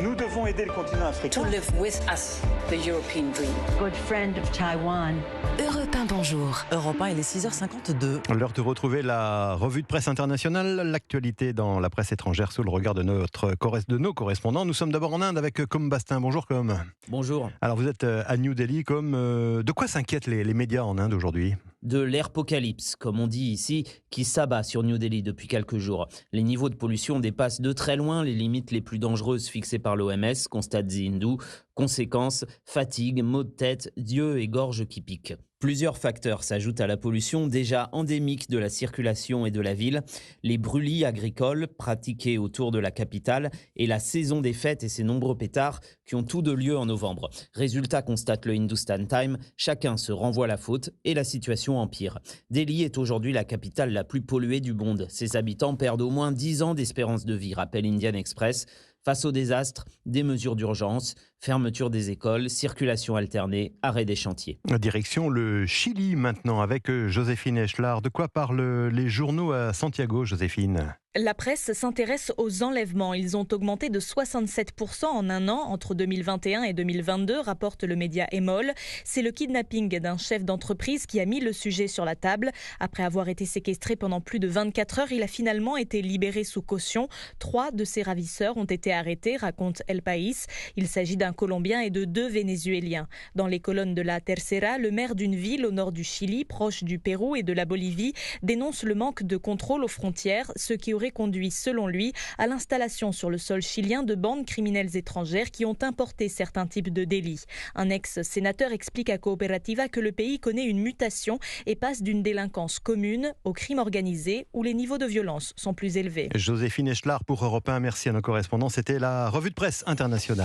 Nous devons aider le continent africain. To live with us, the European dream. Good friend of Taiwan. Europe 1, bonjour. Europe 1, il est 6h52. L'heure de retrouver la revue de presse internationale, l'actualité dans la presse étrangère sous le regard de nos correspondants. Nous sommes d'abord en Inde avec Com Bastin. Bonjour Com. Bonjour. Alors vous êtes à New Delhi. Com, de quoi s'inquiètent les médias en Inde aujourd'hui ? De l'apocalypse, comme on dit ici, qui s'abat sur New Delhi depuis quelques jours. Les niveaux de pollution dépassent de très loin les limites les plus dangereuses fixées par l'OMS, constate The Hindu. Conséquences, fatigue, maux de tête, yeux et gorge qui piquent. Plusieurs facteurs s'ajoutent à la pollution déjà endémique de la circulation et de la ville, les brûlis agricoles pratiqués autour de la capitale et la saison des fêtes et ses nombreux pétards qui ont tous deux lieu en novembre. Résultat, constate le Hindustan Times, chacun se renvoie la faute et la situation empire. Delhi est aujourd'hui la capitale la plus polluée du monde. Ses habitants perdent au moins 10 ans d'espérance de vie, rappelle Indian Express. Face au désastre, des mesures d'urgence, fermeture des écoles, circulation alternée, arrêt des chantiers. Direction le Chili maintenant avec Joséphine Echelard. De quoi parlent les journaux à Santiago, Joséphine ? La presse s'intéresse aux enlèvements. Ils ont augmenté de 67% en un an entre 2021 et 2022, rapporte le média Emol. C'est le kidnapping d'un chef d'entreprise qui a mis le sujet sur la table. Après avoir été séquestré pendant plus de 24 heures, il a finalement été libéré sous caution. 3 de ses ravisseurs ont été arrêtés, raconte El País. Il s'agit d'un Colombien et de 2 Vénézuéliens. Dans les colonnes de la Tercera, le maire d'une ville au nord du Chili, proche du Pérou et de la Bolivie, dénonce le manque de contrôle aux frontières, ce qui aurait conduit, selon lui, à l'installation sur le sol chilien de bandes criminelles étrangères qui ont importé certains types de délits. Un ex-sénateur explique à Cooperativa que le pays connaît une mutation et passe d'une délinquance commune au crime organisé où les niveaux de violence sont plus élevés. Joséphine Echelard pour Europe 1, merci à nos correspondants. C'était la revue de presse internationale.